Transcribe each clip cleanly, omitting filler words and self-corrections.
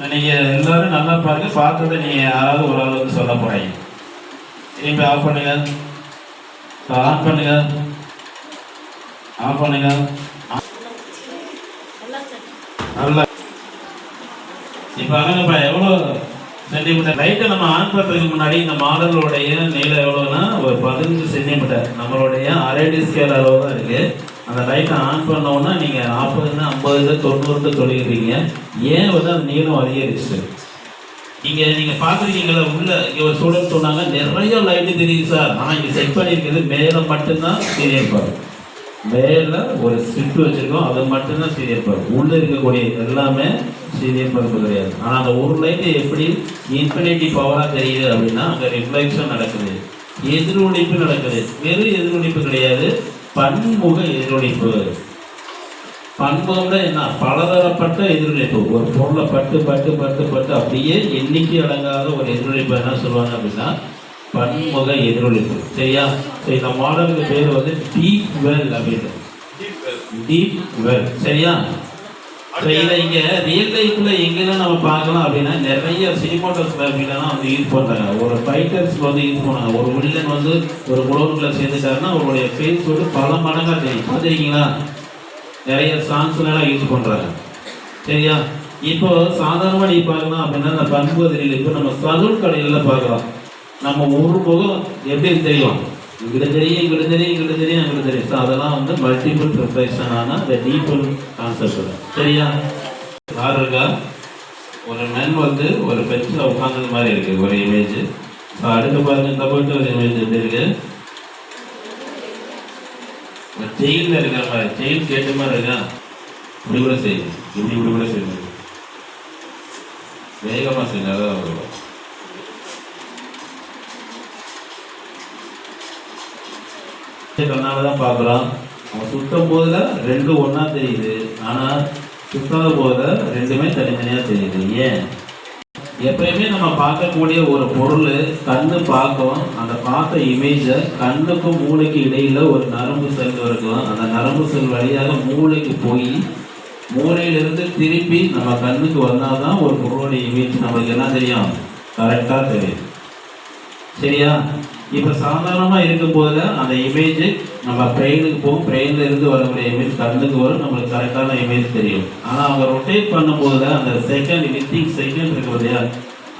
நீங்கள் எல்லோரும் நல்லா பாருங்க. பார்த்ததை நீங்கள் யாராவது ஒரு ஆள் வந்து சொல்ல போகிறீங்க. திரும்பி ஆஃப் பண்ணுங்க, ஆன் பண்ணுங்க, ஆஃப் பண்ணுங்க. நல்லா இப்போ அங்கப்பா எவ்வளோ சென்டிமீட்டர் லைட்டை நம்ம ஆன் பண்ணுறதுக்கு முன்னாடி இந்த மாடலோடைய நீளம் எவ்வளோன்னா ஒரு 15 சென்டிமீட்டர். நம்மளுடைய அரேடி ஸ்கேல் அளவு தான் இருக்குது. அந்த லைட்டை ஆன் பண்ணோன்னா நீங்கள் 40, 50, 90 சொல்லிடுறீங்க. ஏன் வந்து அந்த நீளம் அதிகரிச்சு? நீங்கள் பார்த்துருக்கீங்களா? உள்ள இங்கே ஒரு ஸ்டூடெண்ட் சொன்னாங்க நிறைய லைட்டு தெரியுது சார். ஆனால் இங்கே செட் பண்ணியிருக்கிறது மேலே மட்டும்தான் சீரியல் பாரு. மேலே ஒரு ஸ்ட்ரிப் வச்சுருக்கோம், அது மட்டும்தான் சீரியல் பாரு. உள்ளே இருக்கக்கூடிய எல்லாமே சீரியல் பல்பு கிடையாது. ஆனால் அந்த ஒரு லைட்டு எப்படி இன்ஃபினிட்டி பவராக தெரியுது அப்படின்னா அங்கே ரிஃப்ளெக்ஷன் நடக்குது, எதிரொலிப்பு நடக்குது. வெறும் எதிரொலிப்பு கிடையாது, பன்முக எதிரொலிப்பு. பன்முகம்னா என்ன? பலதரப்பட்ட எதிரொலிப்பு. ஒரு பொருளை பட்டு பட்டு பட்டு பட்டு அப்படியே எண்ணிக்கை அடங்காத ஒரு எதிரொலிப்பு என்ன சொல்லுவாங்க அப்படின்னா பன்முக எதிரொலிப்பு. சரியா? சரி, இந்த மாடலுக்கு பேர் வந்து டீப் வெல் அப்படின்னு. Deep well. சரியா? இதை இங்கே ரியல் லைஃப்ல எங்கெல்லாம் நம்ம பார்க்கலாம் அப்படின்னா நிறைய சினிமாட்டோகிராஃபிலாம் வந்து யூஸ் பண்ணுறாங்க. ஒரு ஃபைட்டர்ஸ் வந்து யூஸ் பண்ணாங்க. ஒரு வில்லன் வந்து ஒரு குளோனுக்குள்ள சேர்ந்துட்டாருன்னா அவருடைய ஃபேஸ் வந்து பல மடங்காக தெரியும். பார்த்துருக்கீங்களா? நிறைய சாங்ஸ்லாம் யூஸ் பண்ணுறாங்க. சரியா? இப்போ சாதாரணமாக நீ பார்க்கலாம் அப்படின்னா இந்த பண்புதிரில் இப்போ நம்ம சலூன் கடையில் பார்க்கலாம். நம்ம ஒரு முகம் எப்படி தெரியும்? இங்கிட்ட தெரியும், இங்கிட்ட தெரியும், இங்கிட்ட தெரியும், அங்கிட்ட தெரியும். ஸோ அதெல்லாம் வந்து மல்டிபிள் ப்ரிஃபரேஷனான இந்த டீப்புள் கான்செப்ட். சரியா? யார் இருக்கா? ஒரு மென் வந்து ஒரு பெஞ்சில் உட்காந்தது மாதிரி இருக்குது ஒரு இமேஜ். ஸோ அடுத்து பாருங்க, இந்த போயிட்டு ஒரு இமேஜ் எப்படி இருக்கு? ஜெயிலில் இருக்கிற மாதிரி, ஜெயில் கேட்ட மாதிரி இருக்கா? இப்படி கூட செய்யுங்க, இப்படி கூட செய்யுங்க, வேகமாக செய்யுங்க. அதான் வரும். கண்ணால்தான் பார்க்குறோம். அவன் சுத்தம் போதில் ரெண்டு ஒன்றா தெரியுது, ஆனால் சுத்தாத போதில் ரெண்டுமே தனித்தனியாக தெரியுது. ஏன்? எப்பயுமே நம்ம பார்க்கக்கூடிய ஒரு பொருள் கண்ணு பார்க்கும். அந்த பார்த்த இமேஜை கண்ணுக்கும் மூளைக்கு இடையில ஒரு நரம்பு செல் இருக்கும். அந்த நரம்பு செல் வழியாக மூளைக்கு போய் மூளையிலிருந்து திருப்பி நம்ம கண்ணுக்கு வந்தால் தான் ஒரு பொருளுடைய இமேஜ் நமக்கு என்ன தெரியும்? கரெக்டாக தெரியும். சரியா? இப்போ சாதாரணமாக இருக்கும் போது அந்த இமேஜ் நம்ம பிரெயினுக்கு போகும், பிரெயினில் இருந்து வரக்கூடிய இமேஜ் கண்ணுக்கு வரும், நம்மளுக்கு கரெக்டான இமேஜ் தெரியும். ஆனால் அவங்க ரொட்டேட் பண்ணும்போது அந்த செகண்ட் வித்திங் செகண்ட் இருக்கு இல்லையா,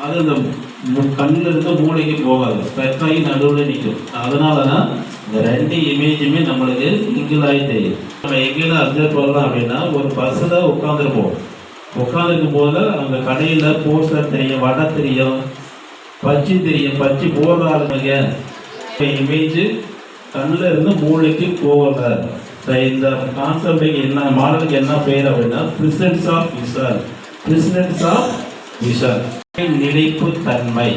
அது அந்த கண்ணில் இருந்து மூளைக்கு போகாது, ஸ்பெக்டாகி நடுவில் நிற்கும். அதனால தான் இந்த ரெண்டு இமேஜுமே நம்மளுக்கு இங்கிலாகி தெரியும். நம்ம எங்கேயும் அப்சர்வ் பண்ணலாம் அப்படின்னா ஒரு பஸ்ஸில் உட்காந்துருப்போம். உட்காந்துருக்கும் போது அந்த கடையில் போஸ்டர் தெரியும், வடை தெரியும், பச்சி தெரியும். பச்சி போடுறாங்க இமேஜ் கண்ணில் இருந்து மூளைக்கு போகல. இந்த கான்செப்டுக்கு என்ன, மாடலுக்கு என்ன பேர் அப்படின்னா presence of vision. Presence of vision, நிலைப்பு தன்மை.